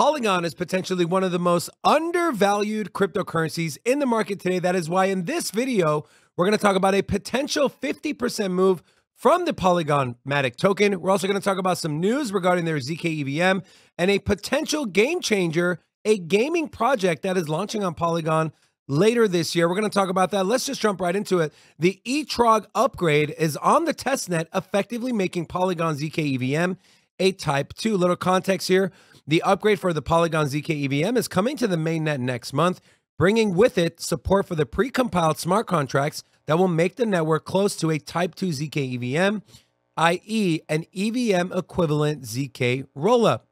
Polygon is potentially one of the most undervalued cryptocurrencies in the market today. That is why in this video, we're going to talk about a potential 50% move from the Polygon MATIC token. We're also going to talk about some news regarding their ZK EVM and a potential game changer, a gaming project that is launching on Polygon later this year. We're going to talk about that. Let's just jump right into it. The eTrog upgrade is on the testnet, effectively making Polygon ZK EVM a Type 2. Little context here. The upgrade for the Polygon ZK EVM is coming to the mainnet next month, bringing with it support for the pre-compiled smart contracts that will make the network close to a Type 2 ZK EVM, i.e. an EVM equivalent ZK rollup.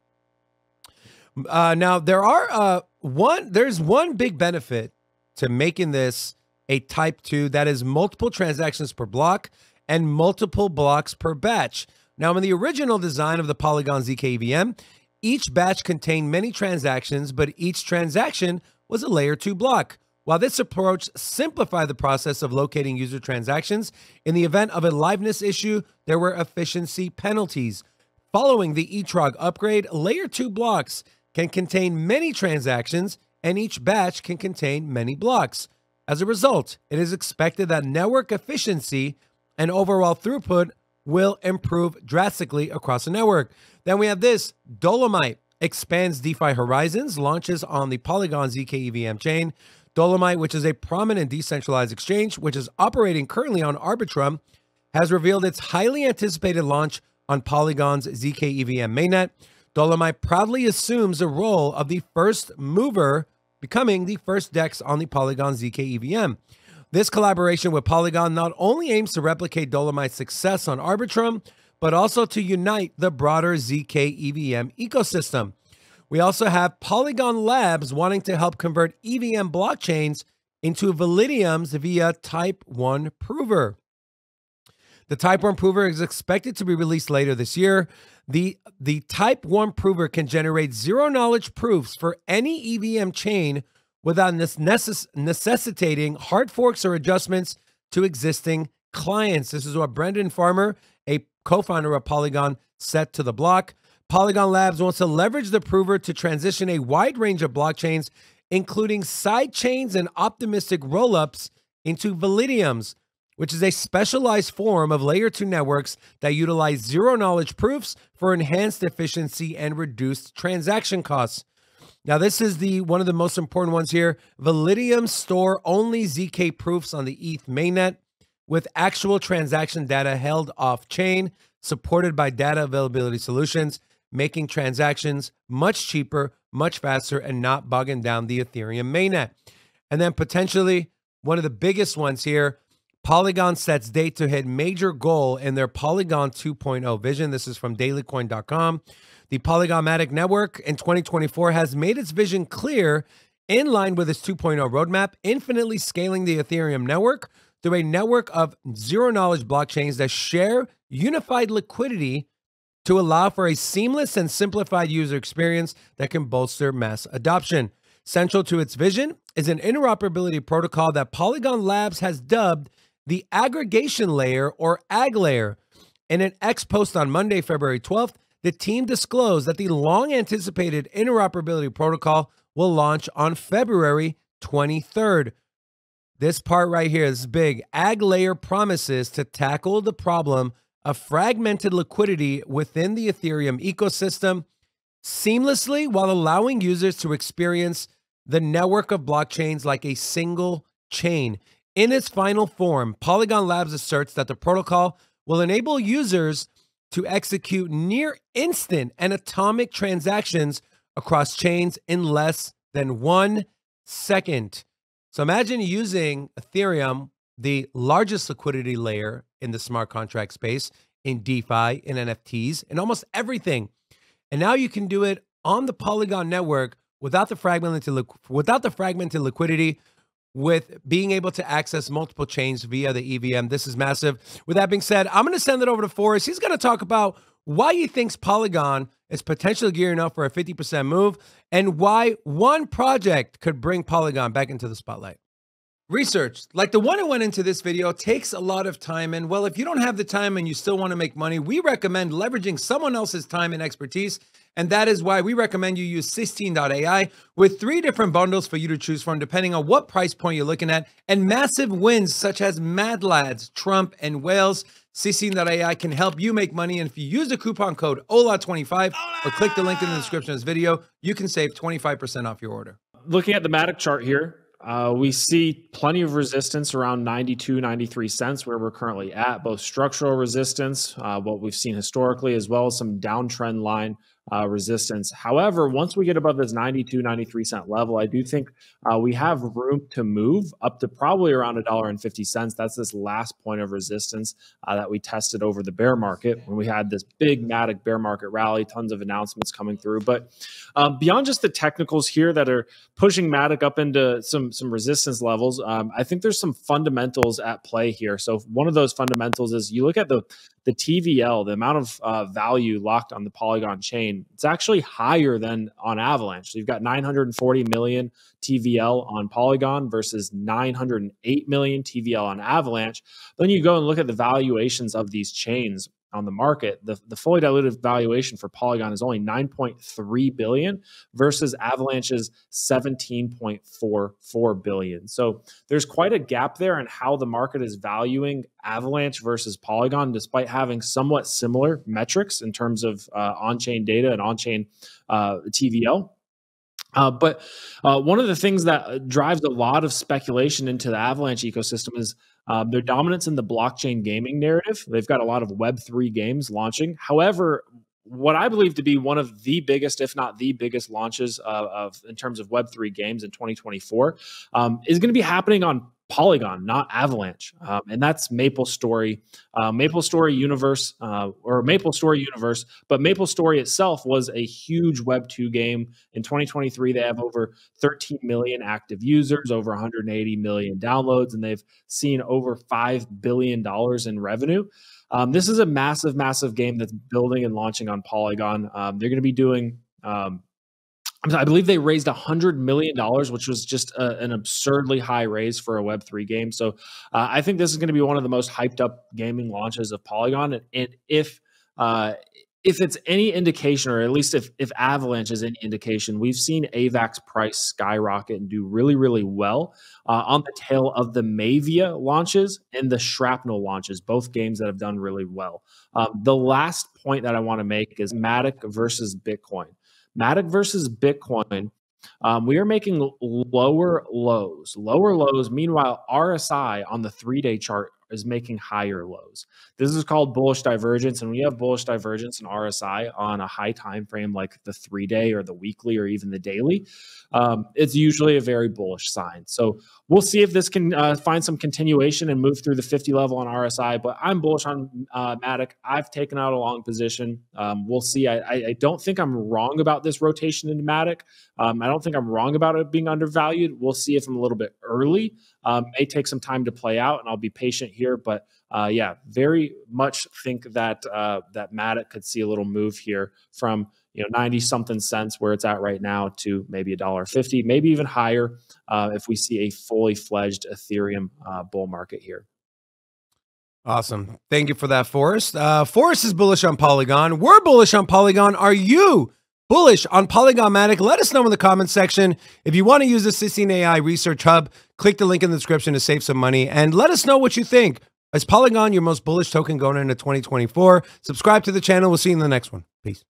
Now, there's one big benefit to making this a Type 2, that is multiple transactions per block and multiple blocks per batch. Now, in the original design of the Polygon ZK EVM, each batch contained many transactions, but each transaction was a layer 2 block. While this approach simplified the process of locating user transactions, in the event of a liveness issue, there were efficiency penalties. Following the eTrog upgrade, layer 2 blocks can contain many transactions, and each batch can contain many blocks. As a result, it is expected that network efficiency and overall throughput will improve drastically across the network. Then we have this. Dolomite expands DeFi horizons, launches on the Polygon ZK EVM chain. Dolomite, which is a prominent decentralized exchange, which is operating currently on Arbitrum, has revealed its highly anticipated launch on Polygon's ZK EVM mainnet. Dolomite proudly assumes the role of the first mover, becoming the first DEX on the Polygon ZK EVM. This collaboration with Polygon not only aims to replicate Dolomite's success on Arbitrum, but also to unite the broader ZK EVM ecosystem. We also have Polygon Labs wanting to help convert EVM blockchains into Validiums via Type 1 Prover. The Type 1 Prover is expected to be released later this year. The Type 1 Prover can generate zero-knowledge proofs for any EVM chain without necessitating hard forks or adjustments to existing clients. This is what Brendan Farmer, a co-founder of Polygon, said to the block. Polygon Labs wants to leverage the prover to transition a wide range of blockchains, including side chains and optimistic rollups, into Validiums, which is a specialized form of layer 2 networks that utilize zero-knowledge proofs for enhanced efficiency and reduced transaction costs. Now, this is one of the most important ones here. Validium store only ZK proofs on the ETH mainnet with actual transaction data held off-chain, supported by data availability solutions, making transactions much cheaper, much faster, and not bogging down the Ethereum mainnet. And then potentially one of the biggest ones here, Polygon sets date to hit major goal in their Polygon 2.0 vision. This is from dailycoin.com. The Polygon MATIC network in 2024 has made its vision clear, in line with its 2.0 roadmap, infinitely scaling the Ethereum network through a network of zero-knowledge blockchains that share unified liquidity to allow for a seamless and simplified user experience that can bolster mass adoption. Central to its vision is an interoperability protocol that Polygon Labs has dubbed the aggregation layer, or AG layer. In an X post on Monday, February 12th, the team disclosed that the long-anticipated interoperability protocol will launch on February 23rd. This part right here is big. AG layer promises to tackle the problem of fragmented liquidity within the Ethereum ecosystem seamlessly, while allowing users to experience the network of blockchains like a single chain. In its final form, Polygon Labs asserts that the protocol will enable users to execute near instant and atomic transactions across chains in less than 1 second. So imagine using Ethereum, the largest liquidity layer in the smart contract space, in DeFi, in NFTs, in almost everything. And now you can do it on the Polygon network without the fragmented liquidity, with being able to access multiple chains via the EVM. This is massive. With that being said, I'm going to send it over to Forrest. He's going to talk about why he thinks Polygon is potentially gearing up for a 50% move and why one project could bring Polygon back into the spotlight. Research, like the one that went into this video, takes a lot of time. And well, if you don't have the time and you still want to make money, we recommend leveraging someone else's time and expertise. And that is why we recommend you use 16.ai with 3 different bundles for you to choose from, depending on what price point you're looking at, and massive wins such as Mad Lads, Trump, and Whales. 16.ai can help you make money. And if you use the coupon code OLA25 or click the link in the description of this video, you can save 25% off your order. Looking at the MATIC chart here, we see plenty of resistance around 92, 93 cents where we're currently at, both structural resistance, what we've seen historically, as well as some downtrend line resistance. However, once we get above this 92, 93 cent level, I do think we have room to move up to probably around $1.50. That's this last point of resistance that we tested over the bear market when we had this big MATIC bear market rally, tons of announcements coming through. But beyond just the technicals here that are pushing MATIC up into some resistance levels, I think there's some fundamentals at play here. So one of those fundamentals is you look at the TVL, the amount of value locked on the Polygon chain. It's actually higher than on Avalanche. So you've got 940 million TVL on Polygon versus 908 million TVL on Avalanche. Then you go and look at the valuations of these chains on the market. The fully diluted valuation for Polygon is only 9.3 billion versus Avalanche's 17.44 billion. So there's quite a gap there in how the market is valuing Avalanche versus Polygon, despite having somewhat similar metrics in terms of on-chain data and on-chain TVL. But one of the things that drives a lot of speculation into the Avalanche ecosystem is their dominance in the blockchain gaming narrative. They've got a lot of Web3 games launching. However, what I believe to be one of the biggest, if not the biggest launches in terms of Web3 games in 2024 is going to be happening on Polygon, not Avalanche. And that's MapleStory, MapleStory Universe, or MapleStory Universe. But MapleStory itself was a huge Web2 game. In 2023, they have over 13 million active users, over 180 million downloads, and they've seen over $5 billion in revenue. This is a massive, massive game that's building and launching on Polygon. They're going to be doing... I believe they raised $100 million, which was just an absurdly high raise for a Web3 game. So I think this is going to be one of the most hyped up gaming launches of Polygon. And if it's any indication, or at least if Avalanche is any indication, we've seen AVAX price skyrocket and do really, really well on the tail of the Mavia launches and the Shrapnel launches, both games that have done really well. The last point that I want to make is MATIC versus Bitcoin. MATIC versus Bitcoin, we are making lower lows. Meanwhile, RSI on the 3-day chart is making higher lows. This is called bullish divergence. And when you have bullish divergence in RSI on a high time frame like the 3-day or the weekly or even the daily, it's usually a very bullish sign. So we'll see if this can find some continuation and move through the 50 level on RSI. But I'm bullish on MATIC. I've taken out a long position. We'll see. I don't think I'm wrong about this rotation into MATIC. I don't think I'm wrong about it being undervalued. We'll see if I'm a little bit early. May take some time to play out, and I'll be patient here. But yeah, very much think that that MATIC could see a little move here from 90 something cents where it's at right now to maybe $1.50, maybe even higher if we see a fully fledged Ethereum bull market here. Awesome. Thank you for that, Forrest. Forrest is bullish on Polygon. We're bullish on Polygon. Are you bullish on Polygon MATIC? Let us know in the comments section. If you want to use the 16AI Research Hub, click the link in the description to save some money and let us know what you think. Is Polygon your most bullish token going into 2024? Subscribe to the channel. We'll see you in the next one. Peace.